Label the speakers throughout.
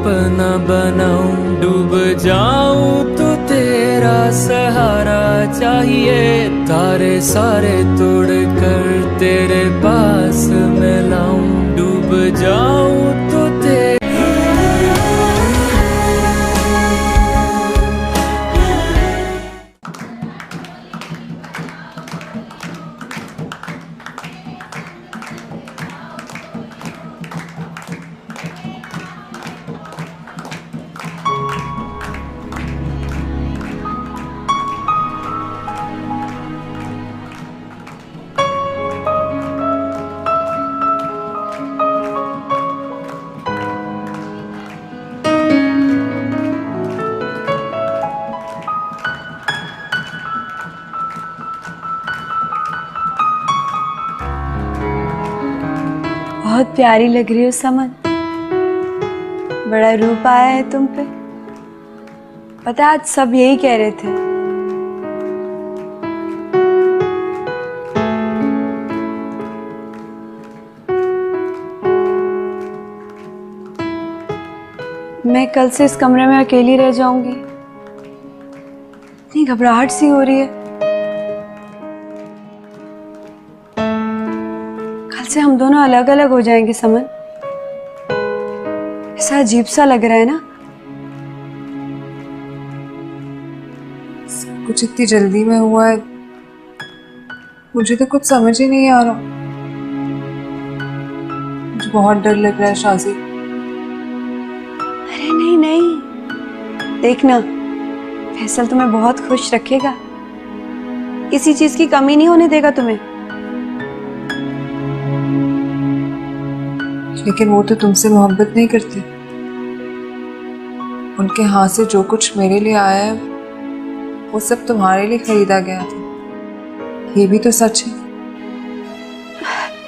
Speaker 1: अपना बनाऊं, डूब जाऊं तो तेरा सहारा चाहिए। तारे सारे तोड़ कर तेरे पास मैं लाऊं, डूब जाऊं तो तेरे।
Speaker 2: बहुत प्यारी लग रही हो समन, बड़ा रूप आया है तुम पे। पता है आज सब यही कह रहे थे। मैं कल से इस कमरे में अकेली रह जाऊंगी, इतनी घबराहट सी हो रही है। से हम दोनों अलग अलग हो जाएंगे समन, ऐसा अजीब सा लग रहा है ना।
Speaker 3: कुछ इतनी जल्दी में हुआ है, मुझे तो कुछ समझ ही नहीं आ रहा। मुझे बहुत डर लग रहा है शाजी।
Speaker 2: अरे नहीं नहीं, देखना फैसल तुम्हें बहुत खुश रखेगा, किसी चीज की कमी नहीं होने देगा तुम्हें।
Speaker 3: लेकिन वो तो तुमसे मोहब्बत नहीं करती। उनके हाथ से जो कुछ मेरे लिए आया है वो सब तुम्हारे लिए खरीदा गया था, ये भी तो सच है।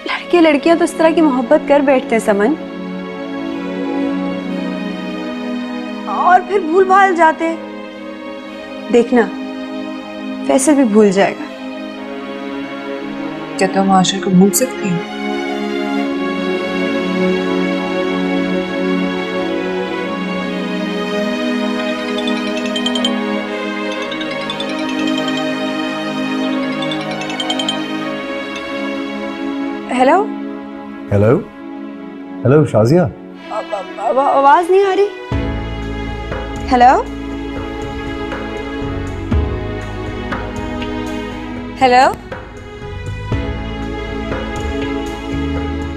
Speaker 2: लड़के लड़कियां तो इस तरह की मोहब्बत कर बैठते हैं समन, और फिर भूल भाल जाते हैं। देखना फैसल भी भूल जाएगा।
Speaker 3: क्या तुम आशिर को भूल सकती हो?
Speaker 2: हेलो
Speaker 4: हेलो हेलो शाजिया,
Speaker 2: आवाज नहीं आ रही। Hello hello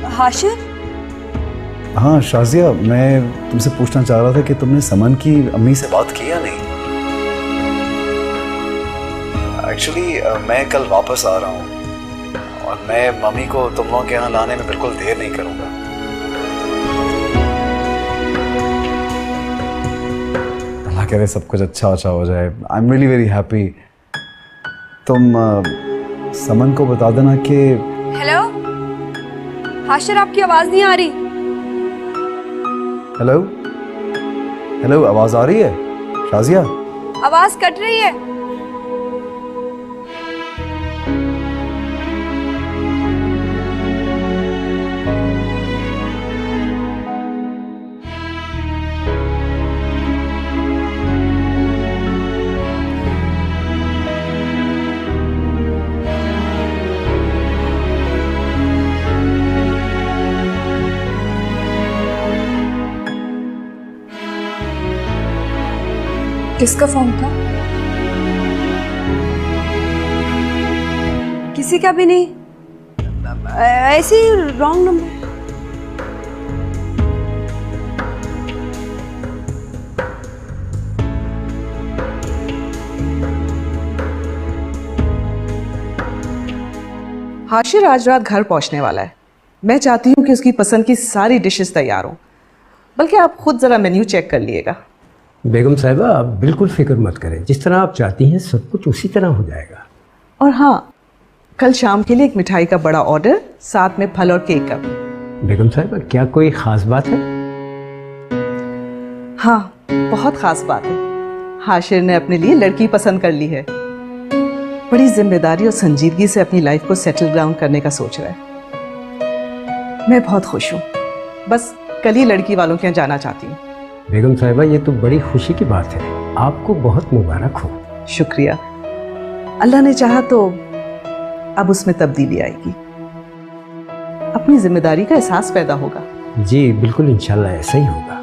Speaker 2: Hashir.
Speaker 4: हाँ शाजिया, मैं तुमसे पूछना चाह रहा था कि तुमने समन की अम्मी से बात की या नहीं। एक्चुअली मैं कल वापस आ रहा हूँ और मैं मम्मी को तुम लोगों के यहाँ लाने में बिल्कुल देर नहीं करूँगा। अल्लाह करे सब कुछ अच्छा हो जाए। आई एम रियली वेरी हैप्पी। तुम समन को बता देना कि।
Speaker 2: हेलो हाशिर, आपकी आवाज नहीं आ रही।
Speaker 4: हेलो हेलो, आवाज आ रही है शाजिया?
Speaker 2: आवाज कट रही है।
Speaker 3: किसका फोन था?
Speaker 2: किसी का भी नहीं, ऐसे ही रॉन्ग नंबर।
Speaker 5: हाशिर आज रात घर पहुंचने वाला है। मैं चाहती हूँ कि उसकी पसंद की सारी डिशेस तैयार हों, बल्कि आप खुद ज़रा मेन्यू चेक कर लिएगा।
Speaker 6: बेगम साहिबा, आप बिल्कुल फिक्र मत करें, जिस तरह आप चाहती हैं सब कुछ उसी तरह हो जाएगा।
Speaker 5: और हाँ, कल शाम के लिए एक मिठाई का बड़ा ऑर्डर, साथ में फल और केक का भी।
Speaker 6: बेगम साहिबा, क्या कोई ख़ास बात है?
Speaker 5: हाँ, बहुत ख़ास बात है। हाशिर ने अपने लिए लड़की पसंद कर ली है। बड़ी जिम्मेदारी और संजीदगी से अपनी लाइफ को सेटल डाउन करने का सोच रहा है। मैं बहुत खुश हूँ। बस कल ही लड़की वालों के यहाँ जाना चाहती हूँ।
Speaker 6: बेगम साहिबा, ये तो बड़ी खुशी की बात है। आपको बहुत मुबारक हो।
Speaker 5: शुक्रिया। अल्लाह ने चाहा तो अब उसमें तब्दीली आएगी, अपनी जिम्मेदारी का एहसास पैदा होगा।
Speaker 6: जी बिल्कुल, इंशाल्लाह ऐसा ही होगा।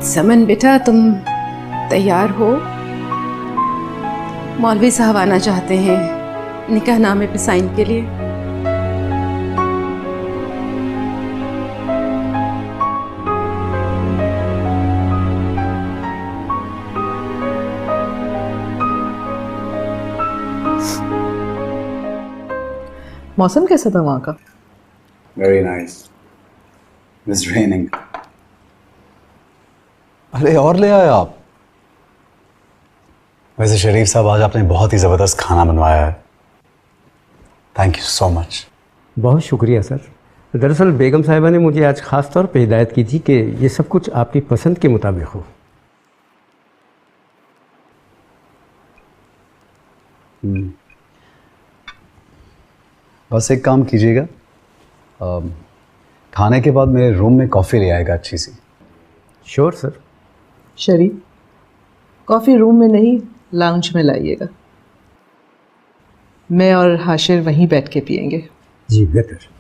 Speaker 7: समन बेटा, तुम तैयार हो? मौलवी साहब आना चाहते हैं निकाहनामे पे साइन के लिए।
Speaker 5: मौसम कैसा था वहाँ का?
Speaker 4: Very nice. It's raining. अरे और ले आए आप। वैसे शरीफ साहब, आज आपने बहुत ही ज़बरदस्त खाना बनवाया है। Thank you so much.
Speaker 6: बहुत शुक्रिया सर। दरअसल बेगम साहिबा ने मुझे आज ख़ास तौर पे हिदायत की थी कि ये सब कुछ आपकी पसंद के मुताबिक हो।
Speaker 4: बस एक काम कीजिएगा, खाने के बाद मेरे रूम में कॉफ़ी ले आएगा अच्छी सी।
Speaker 6: Sure sir.
Speaker 5: Sharif, coffee room में नहीं, लाउंज में लाइएगा। मैं और हाशिर वहीं बैठ के पियेंगे।
Speaker 6: जी बेहतर।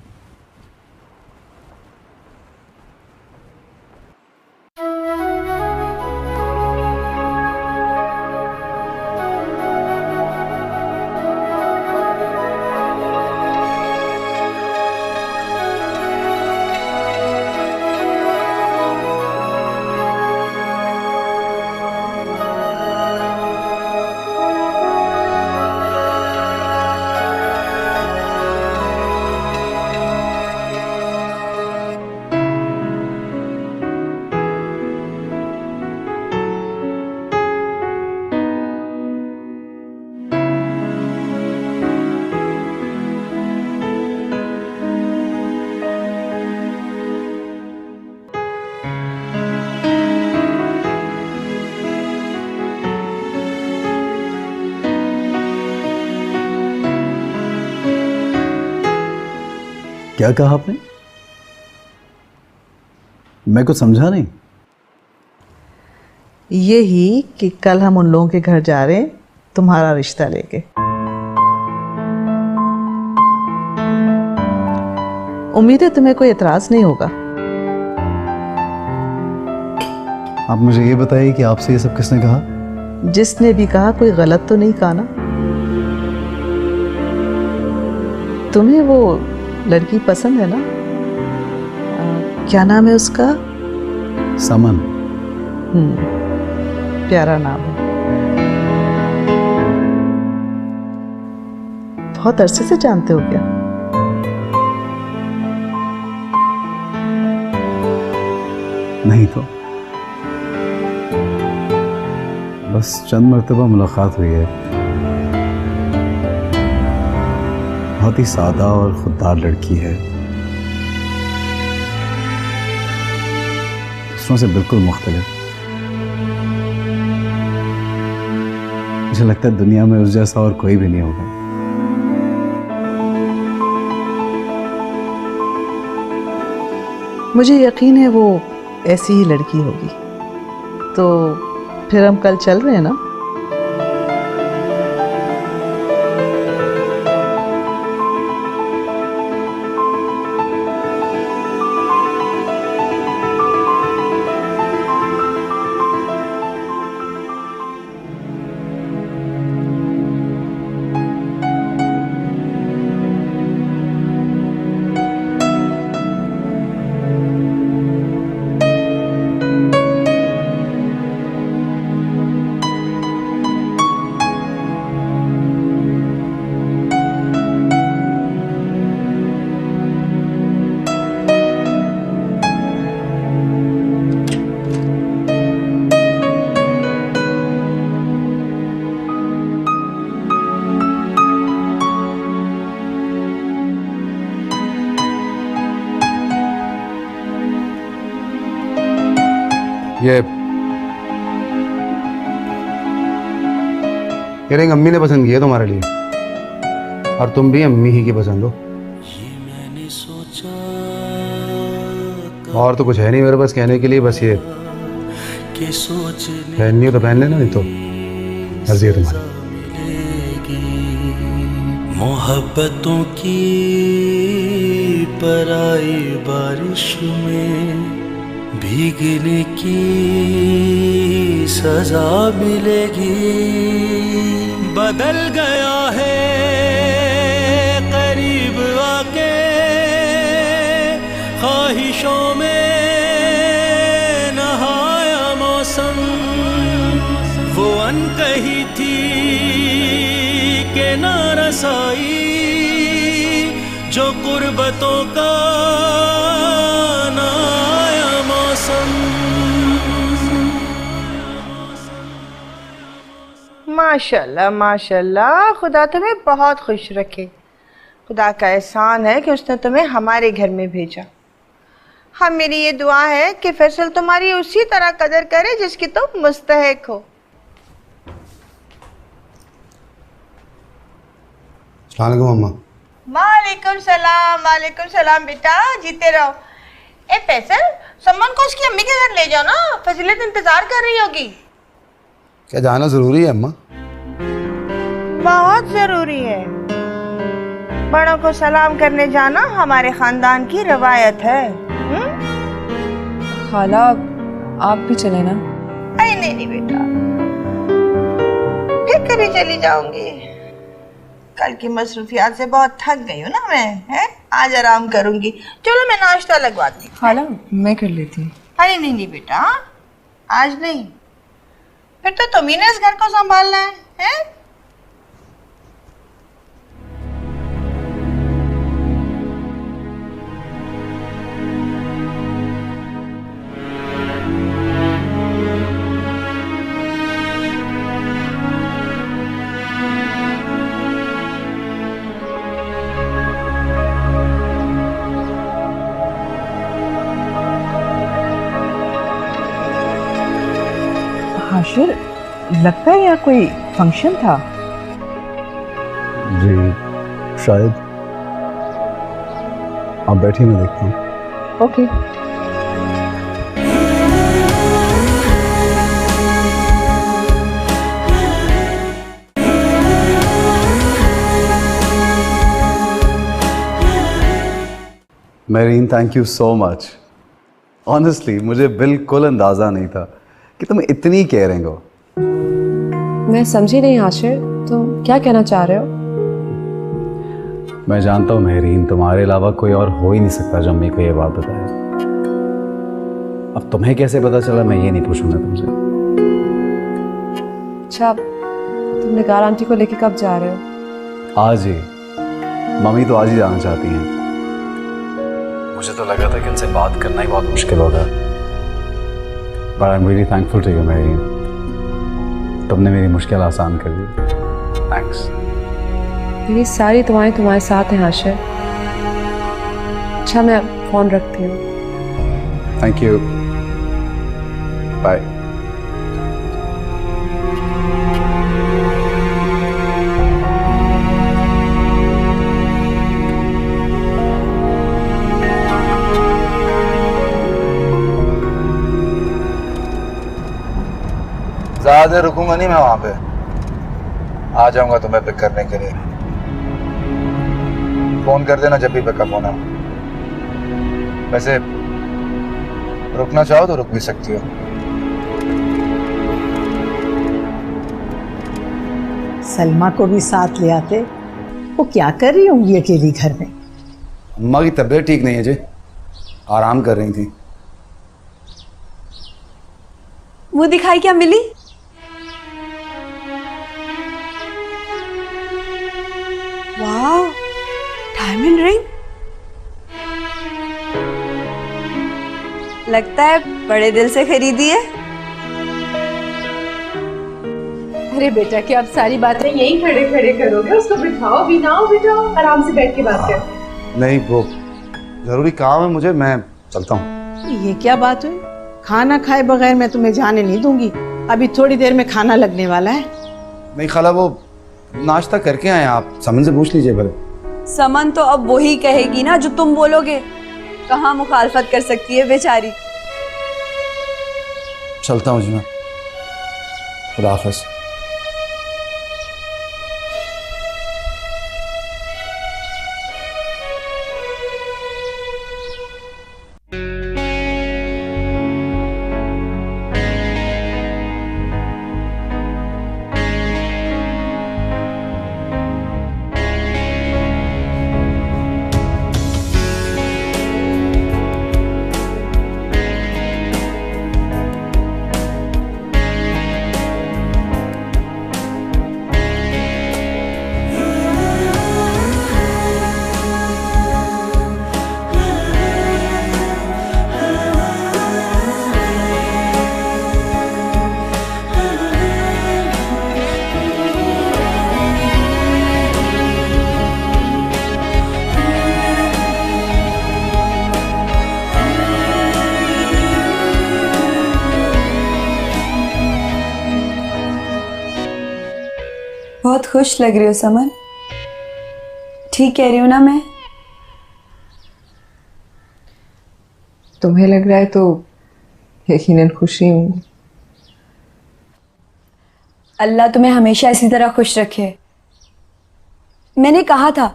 Speaker 4: क्या कहा आपने? मैं कुछ समझा नहीं।
Speaker 5: ये ही कि कल हम उन लोगों के घर जा रहे हैं तुम्हारा रिश्ता लेके। उम्मीद है तुम्हें कोई एतराज नहीं होगा।
Speaker 4: आप मुझे ये बताइए कि आपसे ये सब किसने कहा?
Speaker 5: जिसने भी कहा कोई गलत तो नहीं कहा ना? तुम्हें वो लड़की पसंद है ना? क्या नाम है उसका?
Speaker 4: समन।
Speaker 5: प्यारा नाम है। बहुत अरसे से जानते हो क्या?
Speaker 4: नहीं तो बस चंद मर्तबा मुलाकात हुई है। बहुत ही सादा और खुददार लड़की है, दूसरों से बिल्कुल मुख्तलिफ। मुझे लगता है दुनिया में उस जैसा और कोई भी नहीं होगा।
Speaker 5: मुझे यकीन है वो ऐसी ही लड़की होगी। तो फिर हम कल चल रहे हैं ना?
Speaker 8: ये इयरिंग अम्मी ने पसंद की है तुम्हारे लिए, और तुम भी अम्मी ही की पसंद हो। और तो कुछ है नहीं मेरे पास कहने के लिए, बस ये पहननी हो तो पहन लेना, नहीं तो मर्जी है तुम्हारी।
Speaker 9: मोहब्बतों की पराई बारिश में भीगने की सजा मिलेगी। बदल गया है करीब आके ख्वाहिशों में नहाया मौसम, वो अनकही थी के ना रसाई जो कुर्बतों का नया मौसम।
Speaker 10: माशाल्लाह माशाल्लाह, खुदा तुम्हें बहुत खुश रखे। खुदा का एहसान है कि उसने तुम्हें हमारे घर में भेजा। हाँ, मेरी ये दुआ है कि फैसल तुम्हारी उसी तरह कदर करे जिसकी तुम मुस्तहिक हो।
Speaker 8: मम्मा।
Speaker 10: वालेकुम सलाम बेटा, जीते रहो। ए फैसल, सम्मान को उसकी अम्मी के घर ले जाओ ना, फजीलत इंतजार कर रही होगी।
Speaker 8: क्या जाना जरूरी है अम्मा?
Speaker 10: बहुत जरूरी है। बड़ों को सलाम करने जाना हमारे खानदान की रवायत है।
Speaker 3: खाला आप भी चले ना।
Speaker 10: अरे नहीं बेटा, फिर कभी चली जाऊंगी। कल की मसरूफियात से बहुत थक गई हूँ ना मैं, है? आज आराम करूंगी। चलो मैं नाश्ता लगवाती हूँ।
Speaker 3: खाला मैं कर लेती हूँ।
Speaker 10: अरे नहीं बेटा, आज नहीं, फिर तो तुम ही ने इस घर को संभालना है?
Speaker 5: हाशिर, लगता है यहाँ कोई फंक्शन था।
Speaker 4: जी शायद। आप बैठिए, मैं देखता हूँ।
Speaker 5: Okay.
Speaker 4: Marine, thank you so much. Honestly मुझे बिल्कुल अंदाज़ा नहीं था कि तुम इतनी केयरिंग हो।
Speaker 3: मैं समझी नहीं हाशिर, तुम क्या कहना चाह रहे हो?
Speaker 4: मैं जानता हूँ मेहरीन, तुम्हारे अलावा कोई और हो ही नहीं सकता जो अम्मी को ये बात बताए। अब तुम्हें कैसे पता चला मैं ये नहीं पूछूंगा तुमसे।
Speaker 3: अच्छा, तुम निगार आंटी को लेके कब जा रहे हो?
Speaker 4: आज ही। मम्मी तो आज ही जाना चाहती हैं। मुझे तो लगा था कि इनसे बात करना ही बहुत मुश्किल होगा, but I am really thankful to you Mehreen. तुमने मेरी मुश्किल आसान कर दी। थैंक्स।
Speaker 3: मेरी सारी दुआएं तुम्हारे साथ हैं हाशिर। अच्छा, मैं फोन रखती हूँ।
Speaker 4: Thank you, bye.
Speaker 8: ज्यादा देर रुकूंगा नहीं मैं, वहां पे आ जाऊंगा तुम्हें पिक करने के लिए। फोन कर देना जब भी पिकअप होना। वैसे रुकना चाहो तो रुक भी सकती हो।
Speaker 5: सलमा को भी साथ ले आते। वो क्या कर रही होंगी अकेली घर में?
Speaker 8: अम्मा की तबीयत ठीक नहीं है जी, आराम कर रही थी।
Speaker 2: मुंह दिखाई क्या मिली? वाह, डायमंड रिंग। लगता है बड़े दिल से खरीदी है।
Speaker 7: अरे बेटा, क्या आप सारी बातें यहीं खड़े खड़े करोगे? उसको बिठाओ, बिठाओ, आराम से बैठ के बात कर।
Speaker 8: नहीं, वो जरूरी काम है मुझे, मैं चलता हूँ।
Speaker 5: ये क्या बात हुई? खाना खाए बगैर मैं तुम्हें जाने नहीं दूंगी। अभी थोड़ी देर में खाना लगने वाला है।
Speaker 8: नहीं खाला, वो नाश्ता करके आए, आप समन से पूछ लीजिए भले।
Speaker 2: समन तो अब वही कहेगी ना जो तुम बोलोगे, कहाँ मुखालफत कर सकती है बेचारी।
Speaker 8: चलता हूँ जी मैं, खुदा हाफिज़।
Speaker 2: बहुत खुश लग रही हो समन। ठीक कह रही हूँ ना मैं?
Speaker 3: तुम्हें लग रहा है तो यकीनन खुशी हूँ।
Speaker 2: अल्लाह तुम्हें हमेशा इसी तरह खुश रखे। मैंने कहा था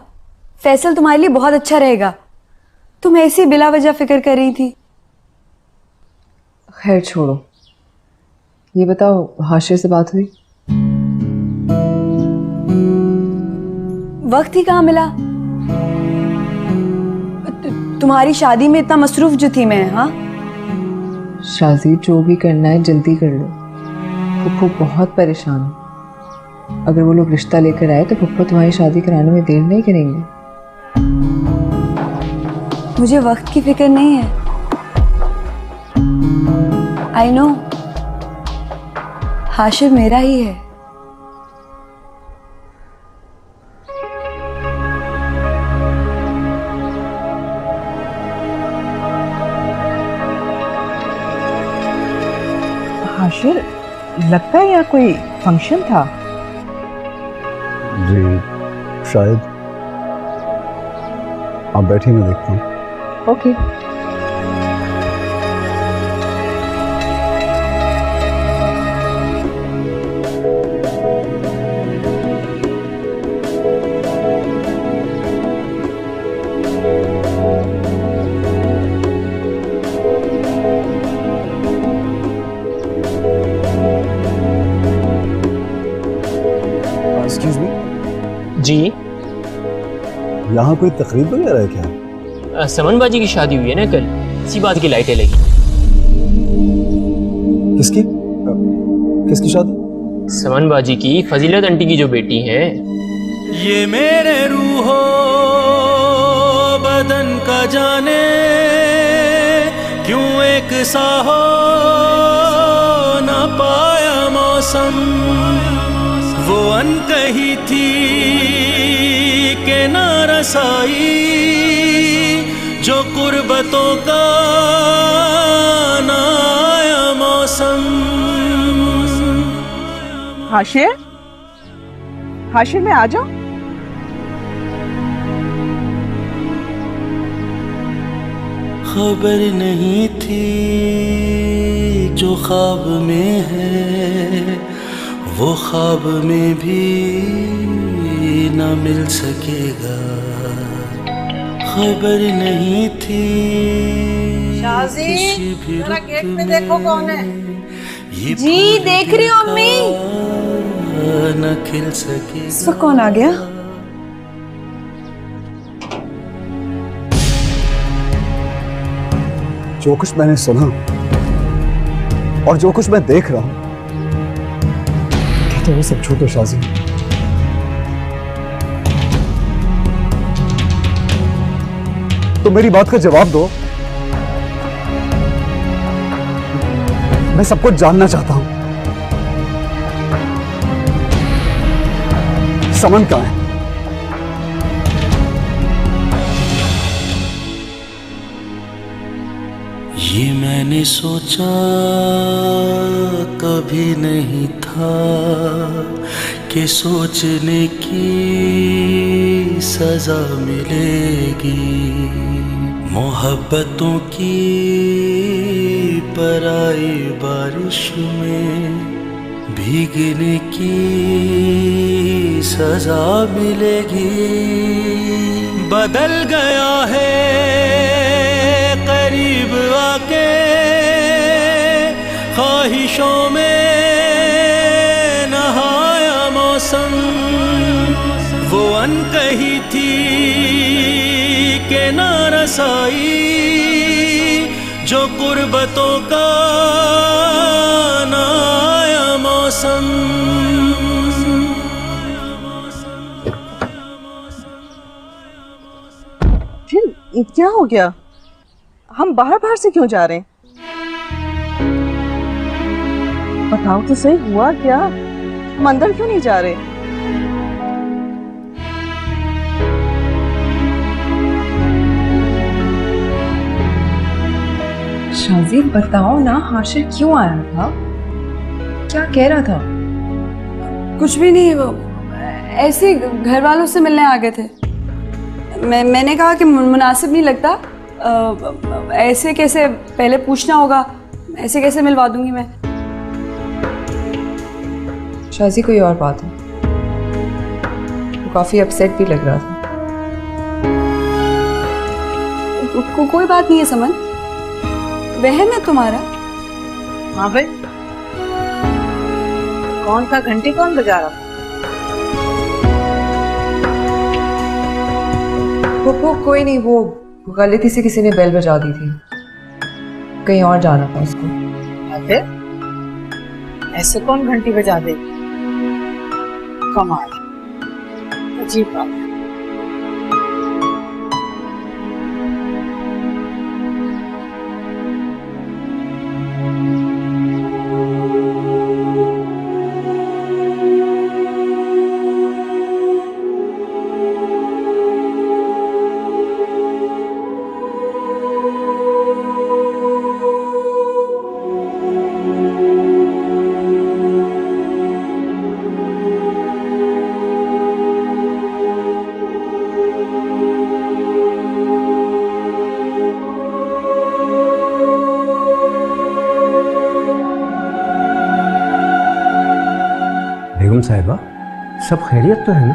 Speaker 2: फैसल तुम्हारे लिए बहुत अच्छा रहेगा, तुम ऐसी बिला वजह फिक्र कर रही थी।
Speaker 3: खैर छोड़ो, ये बताओ हाशिर से बात हुई?
Speaker 2: वक्त ही कहाँ मिला, तुम्हारी शादी में इतना मसरूफ जो थी मैं। हाँ
Speaker 3: शादी जो भी करना है जल्दी कर लो, फुप्पो बहुत परेशान है। अगर वो लोग रिश्ता लेकर आए तो फुप्पो तुम्हारी शादी कराने में देर नहीं करेंगे।
Speaker 2: मुझे वक्त की फिक्र नहीं है। आई नो, हाशिर मेरा ही है।
Speaker 5: हाशिर, लगता है यहाँ कोई फंक्शन था।
Speaker 4: जी शायद। आप बैठिए, मैं देखता हूँ।
Speaker 5: ओके।
Speaker 4: एक्सक्यूज मी,
Speaker 11: जी
Speaker 4: यहाँ कोई तकरीब वगैरह है क्या?
Speaker 11: समन बाजी की शादी हुई है ना कल, इसी बात की लाइटें लगी।
Speaker 4: किसकी किसकी शादी?
Speaker 11: समन बाजी की, फजीलत आंटी की जो बेटी है।
Speaker 9: ये मेरे रूहो बदन का जाने क्यों एक सा हो ना पाया मौसम, वो अनकही थी के ना रसाई जो कुर्बतों का ना आया मौसम।
Speaker 5: हाशिर, हाशिर में आ जाओ।
Speaker 9: खबर नहीं थी जो ख्वाब में है वो ख्वाब में भी ना मिल सकेगा। खबर नहीं थी किसी भी रुत
Speaker 10: गेट में देखो कौन है।
Speaker 9: ये
Speaker 2: जी देख रही हूँ अम्मी।
Speaker 9: न खिल सकेगा।
Speaker 2: इस वक्त कौन आ गया?
Speaker 4: जो कुछ मैंने सुना और जो कुछ मैं देख रहा हूं, तो वो सब झूठ है शाजी। तो मेरी बात का जवाब दो। मैं सब कुछ जानना चाहता हूं। समन कहाँ है?
Speaker 9: ये मैं मैंने सोचा कभी नहीं था कि सोचने की सजा मिलेगी, मोहब्बतों की पराई बारिश में भीगने की सजा मिलेगी। बदल गया है करीब आके ख्वाहिशों में नहाया मौसम, वो अनकही थी के ना रसाई जो कुर्बतों का नया मौसम।
Speaker 5: फिर क्या हो गया? हम बाहर बाहर से क्यों जा रहे हैं? बताओ तो सही, हुआ क्या? हम अंदर क्यों नहीं जा रहे?
Speaker 3: शाजी बताओ ना, हाशिर क्यों आया था? क्या कह रहा था?
Speaker 2: कुछ भी नहीं, वो ऐसे घर वालों से मिलने आ गए थे। मैंने कहा कि मुनासिब नहीं लगता, ऐसे कैसे, पहले पूछना होगा, ऐसे कैसे मिलवा दूंगी मैं।
Speaker 3: शाजी कोई और बात है, वो काफी अपसेट भी लग रहा था।
Speaker 2: कोई बात नहीं है समन, वहम है तुम्हारा।
Speaker 5: हाँ भाई, कौन सा घंटी कौन बजा रहा था?
Speaker 3: वो कोई नहीं, वो गलती से किसी ने बेल बजा दी थी, कहीं और जाना था उसको।
Speaker 5: फिर ऐसे कौन घंटी बजा दे? कमाल, अजीब बात।
Speaker 6: बेगम साहिबा, सब खैरियत तो है ना?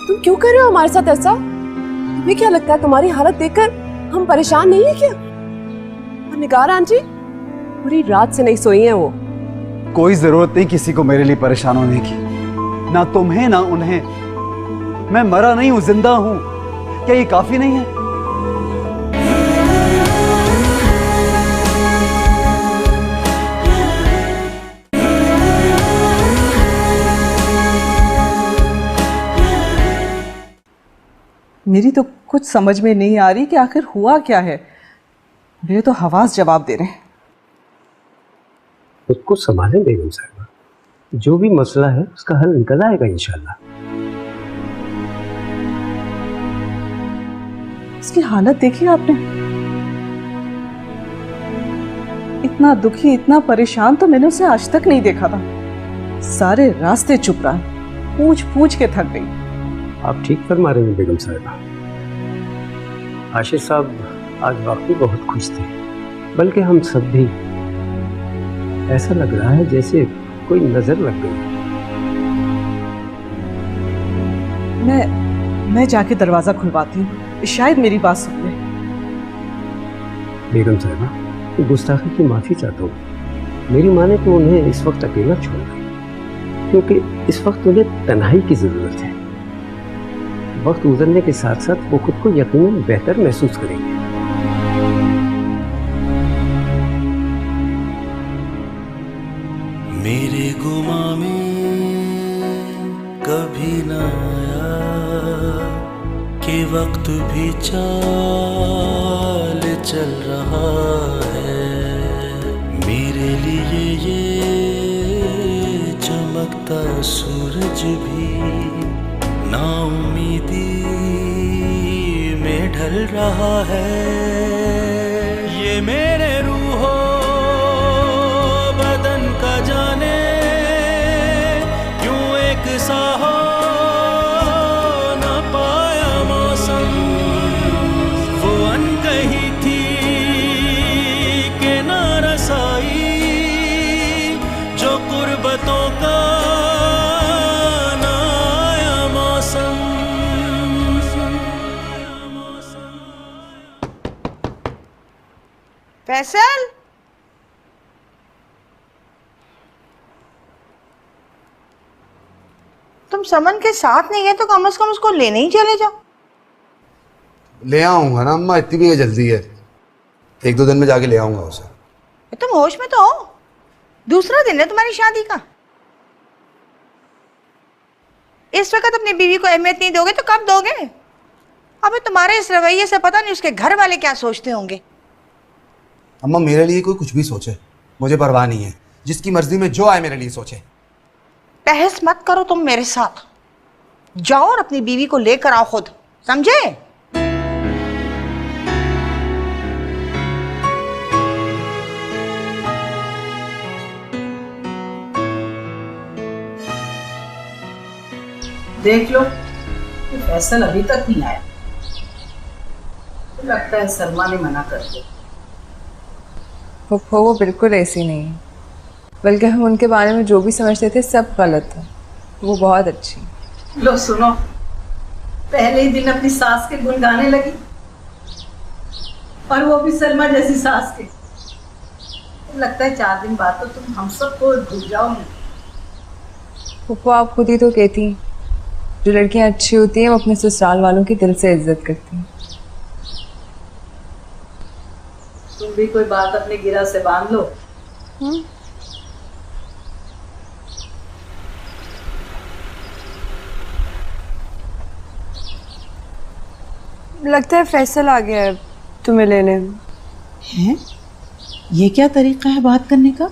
Speaker 7: तुम क्यों कर रहे हो हमारे साथ ऐसा? तुम्हें क्या लगता है तुम्हारी हालत देखकर हम परेशान नहीं है क्या? और निगार आंटी पूरी रात से नहीं सोई हैं वो।
Speaker 4: कोई जरूरत नहीं किसी को मेरे लिए परेशान होने की, ना तुम्हें ना उन्हें। मैं मरा नहीं हूं, जिंदा हूं। क्या ये काफी नहीं है?
Speaker 5: मेरी तो कुछ समझ में नहीं आ रही कि आखिर हुआ क्या है। मेरे तो हवास जवाब दे रहे हैं।
Speaker 6: उसको संभालें बेगम साहिबा, जो भी मसला है उसका हल निकल आएगा इंशाल्लाह।
Speaker 5: इसकी हालत देखी आपने? इतना दुखी, इतना परेशान तो मैंने उसे आज तक नहीं देखा था। सारे रास्ते चुप रहा, पूछ पूछ के थक गई।
Speaker 6: आप ठीक फरमा रही हैं बेगम साहिबा। आशिर साहब आज वाकई बहुत खुश थे। बल्कि हम सब भी। ऐसा लग रहा है जैसे कोई नजर लग गई।
Speaker 5: मैं जाके दरवाजा खुलवाती हूँ, शायद मेरी बात सुन ले।
Speaker 6: बेगम साहिबा, गुस्ताखी की माफी चाहता हूँ। मेरी माँ ने तो उन्हें इस वक्त अकेला छोड़ा, क्योंकि इस वक्त उन्हें तन्हाई की जरूरत है। वक्त गुजरने के साथ साथ वो खुद को यकीनन बेहतर महसूस करेंगे।
Speaker 9: मेरे गुमा में कभी न आया कि वक्त भी चाल चल रहा है। मेरे लिए ये चमकता सूरज भी नाउमीदी में ढल रहा है। ये मेरे रूहो बदन का जाने क्यों एक सा हो न पाया मौसम। वो अनकही थी कि ना रसाई जो कुर्बतों का ना आया मौसम।
Speaker 10: फैसल, तुम समन के साथ नहीं गए तो कम से कम उसको लेने ही चले जाओ।
Speaker 8: ले आऊंगा ना अम्मा, इतनी भी जल्दी है? 1-2 दिन में जाके ले आऊंगा उसे।
Speaker 10: तुम होश में तो हो? दूसरा दिन है तुम्हारी शादी का। इस वक्त अपनी बीवी को अहमियत नहीं दोगे तो कब दोगे? अबे तुम्हारे इस रवैये से पता नहीं उसके घर वाले क्या सोचते होंगे।
Speaker 8: अम्मा, मेरे लिए कोई कुछ भी सोचे, मुझे परवाह नहीं है। जिसकी मर्जी में जो आए मेरे लिए सोचे।
Speaker 10: बहस मत करो तुम मेरे साथ। जाओ और अपनी बीवी को लेकर आओ खुद, समझे?
Speaker 12: देख लो, फैसल अभी तक नहीं आया। तो लगता है सलमा ने मना कर दिया।
Speaker 3: फुफ्फो वो बिल्कुल ऐसी नहीं है, बल्कि हम उनके बारे में जो भी समझते थे सब गलत था। वो बहुत अच्छी।
Speaker 12: लो सुनो, पहले ही दिन अपनी सास के गुण गाने लगी, और वो भी सलमा जैसी सास के। लगता है 4 दिन बाद तो तुम हम सबको भूल जाओगे।
Speaker 3: फुफ्फो आप खुद ही तो कहती हैं, जो लड़कियां अच्छी होती हैं वो अपने ससुराल वालों की दिल से इज्जत करती हैं।
Speaker 12: तुम भी कोई बात अपने गिरा से बांध लो।
Speaker 2: लगता है फैसल आ गया है तुम्हें लेने।
Speaker 12: हैं? ये क्या तरीका है बात करने का?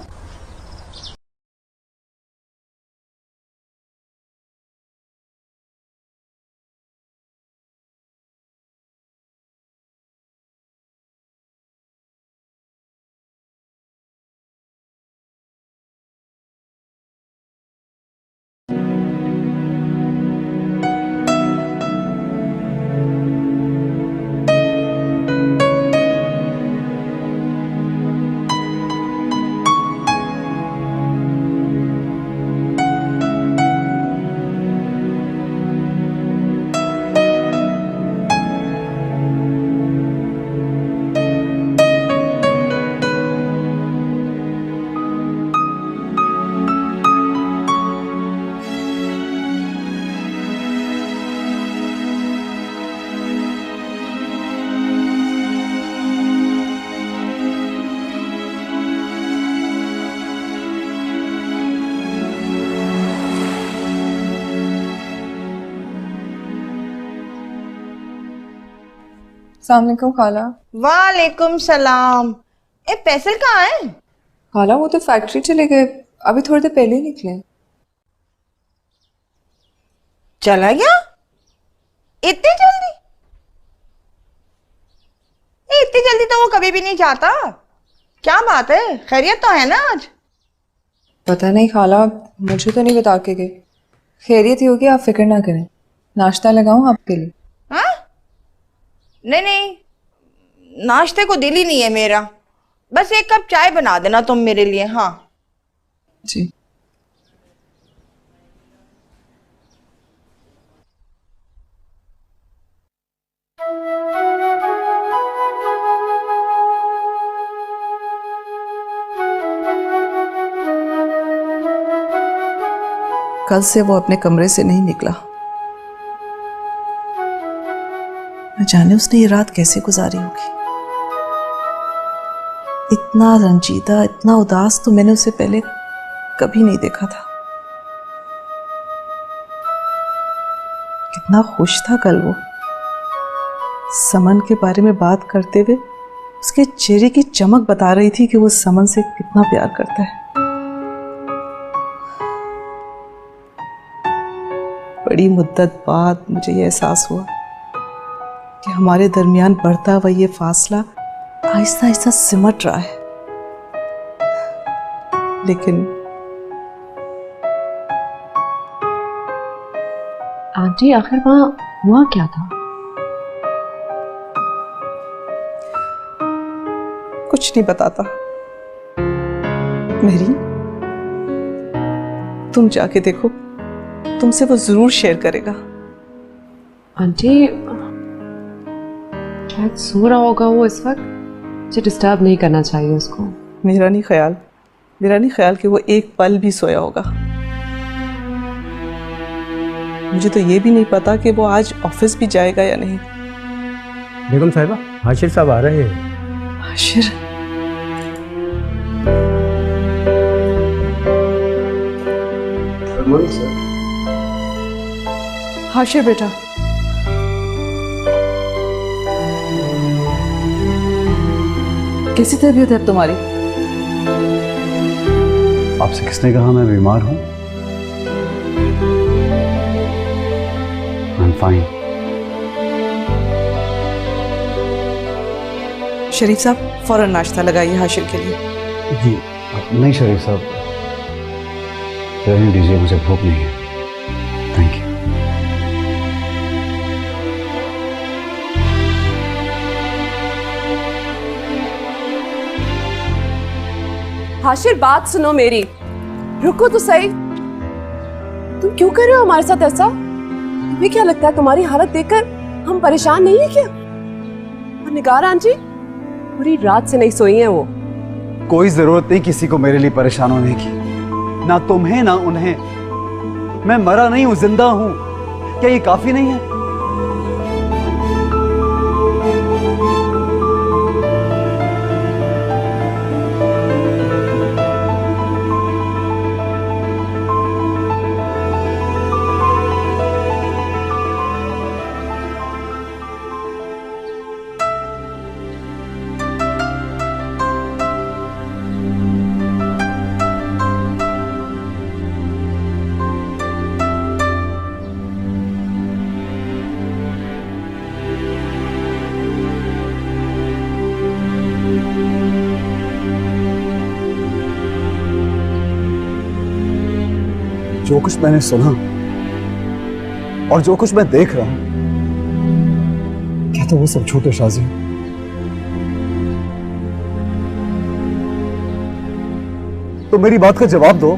Speaker 3: अस्सलामुअलैकुम खाला।
Speaker 10: वालेकुम सलाम। ए फैसल कहाँ है?
Speaker 3: खाला वो तो फैक्ट्री चले गए, अभी थोड़ी देर पहले ही निकले।
Speaker 10: चला गया इतनी जल्दी? इतनी जल्दी तो वो कभी भी नहीं जाता। क्या बात है, खैरियत तो है ना आज?
Speaker 3: पता नहीं खाला, मुझे तो नहीं बता के गए। खैरियत ही होगी, आप फिक्र ना करें। नाश्ता लगाऊं आपके लिए?
Speaker 10: हाँ? नहीं, नाश्ते को दिल ही नहीं है मेरा। बस एक कप चाय बना देना तुम मेरे लिए। हाँ
Speaker 5: जी। कल से वो अपने कमरे से नहीं निकला। न जाने उसने ये रात कैसे गुजारी होगी। इतना रंजीदा, इतना उदास तो मैंने उसे पहले कभी नहीं देखा था। कितना खुश था कल वो। समन के बारे में बात करते हुए उसके चेहरे की चमक बता रही थी कि वो समन से कितना प्यार करता है। बड़ी मुद्दत बाद मुझे यह एहसास हुआ कि हमारे दरमियान बढ़ता हुआ ये फासला आहिस्ता आहिस्ता सिमट रहा है। लेकिन
Speaker 7: आंटी आखिर वहां हुआ क्या था?
Speaker 5: कुछ नहीं बताता। मेरी, तुम जाके देखो, तुमसे वो जरूर शेयर करेगा।
Speaker 7: आंटी शायद सो रहा होगा वो इस वक्त, मुझे डिस्टर्ब नहीं करना चाहिए उसको।
Speaker 5: मेरा नहीं ख्याल कि वो एक पल भी सोया होगा। मुझे तो ये भी नहीं पता कि वो आज ऑफिस भी जाएगा या नहीं।
Speaker 6: बेगम साहिबा, हाशिर साहब आ रहे हैं।
Speaker 5: हाशिर? हाशिर बेटा, कैसी तबीयत है तुम्हारी?
Speaker 4: आपसे किसने कहा मैं बीमार हूं? I'm fine.
Speaker 5: शरीफ साहब, फौरन नाश्ता लगाइए हाशिर के लिए।
Speaker 6: जी।
Speaker 4: नहीं शरीफ साहब, रहने दीजिए, मुझे भूख नहीं है। Thank you.
Speaker 7: हाशिर बात सुनो मेरी, रुको तो सही। तुम क्यों कर रहे हो हमारे साथ ऐसा? तुम्हें क्या लगता है तुम्हारी हालत देखकर हम परेशान नहीं है क्या? और निगार आंटी पूरी रात से नहीं सोई हैं वो।
Speaker 4: कोई जरूरत नहीं किसी को मेरे लिए परेशान होने की, ना तुम्हें ना उन्हें। मैं मरा नहीं हूं, जिंदा हूं। क्या ये काफी नहीं है? जो कुछ मैंने सुना और जो कुछ मैं देख रहा हूं, क्या तो वो सब झूठ है शाजी? तो मेरी बात का जवाब दो।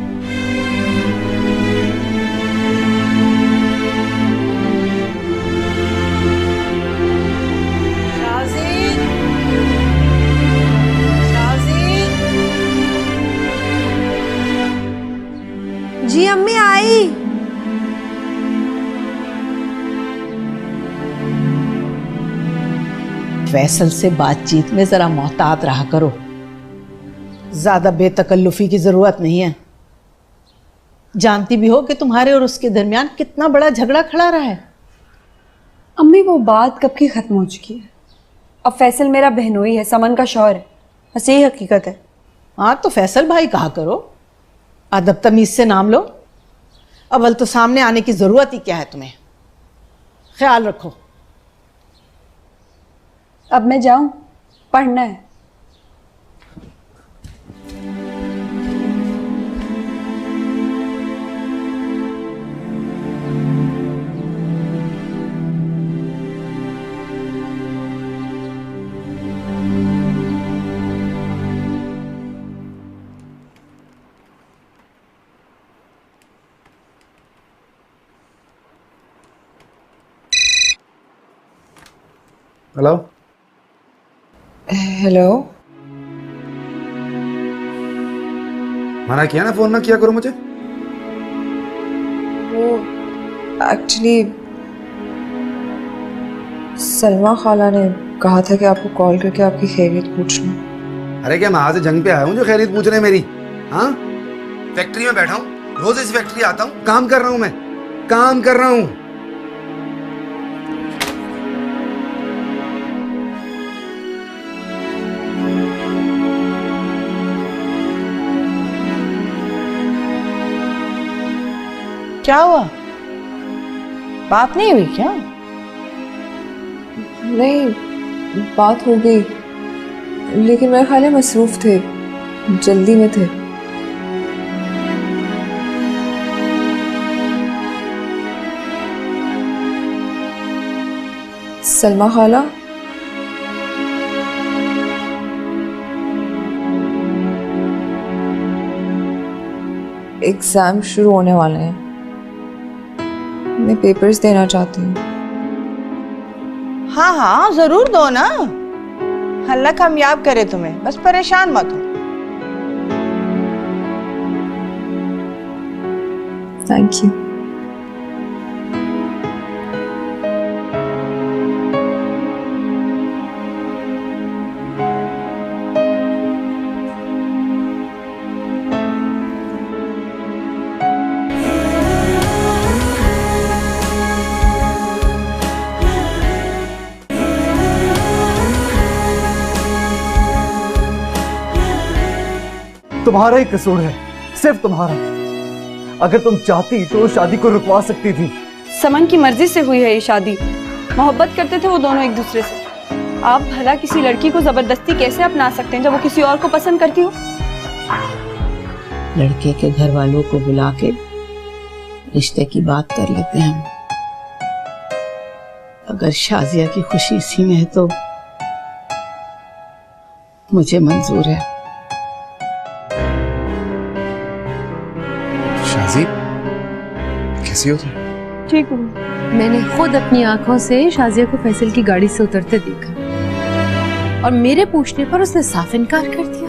Speaker 10: जी अम्मी आई।
Speaker 12: फैसल से बातचीत में जरा मोहतात रहा करो, ज्यादा बेतकल्लुफी की जरूरत नहीं है। जानती भी हो कि तुम्हारे और उसके दरमियान कितना बड़ा झगड़ा खड़ा रहा है।
Speaker 2: अम्मी वो बात कब की खत्म हो चुकी है। अब फैसल मेरा बहनोई है, समन का शौहर है, बस यही हकीकत है।
Speaker 12: हाँ तो फैसल भाई कहा करो, अदब तमीज से नाम लो। अव्वल तो सामने आने की जरूरत ही क्या है तुम्हें। ख्याल रखो।
Speaker 2: अब मैं जाऊं, पढ़ना है।
Speaker 8: Hello
Speaker 3: hello.
Speaker 8: मना किया ना फोन ना किया करो मुझे।
Speaker 3: वो एक्चुअली सलमा खाला ने कहा था कि आपको कॉल करके आपकी खैरियत पूछना।
Speaker 8: अरे क्या मैं आज जंग पे आया हूँ जो खैरियत पूछने मेरी? हाँ, फैक्ट्री में बैठा हूँ, रोज इस फैक्ट्री आता हूँ, काम कर रहा हूँ, मैं काम कर रहा हूँ।
Speaker 10: क्या हुआ? बात नहीं हुई क्या?
Speaker 3: नहीं, बात हो गई, लेकिन मेरे ख्याल में मसरूफ थे, जल्दी में थे। सलमा खाला, एग्जाम शुरू होने वाले हैं, मैं पेपर्स देना चाहती हूँ।
Speaker 10: हाँ हाँ जरूर दो ना, अल्लाह कामयाब करे तुम्हें, बस परेशान मत हो।
Speaker 3: Thank you.
Speaker 13: तुम्हारा ही कसूर है, सिर्फ तुम्हारा। अगर तुम चाहती तो शादी को रुकवा सकती थी।
Speaker 2: समन की मर्जी से हुई है ये शादी, मोहब्बत करते थे वो दोनों एक दूसरे से। आप भला किसी लड़की को जबरदस्ती कैसे अपना सकते हैं जब वो किसी और को पसंद करती हो?
Speaker 12: लड़के के घर वालों को बुला के रिश्ते की बात कर लेते हैं हम। अगर शाजिया की खुशी इसी में है तो मुझे मंजूर है।
Speaker 8: शाजी, कैसी हो तुम?
Speaker 2: ठीक हूँ।
Speaker 14: मैंने खुद अपनी आंखों से शाजिया को फैसल की गाड़ी से उतरते देखा और मेरे पूछने पर उसने साफ इनकार कर दिया।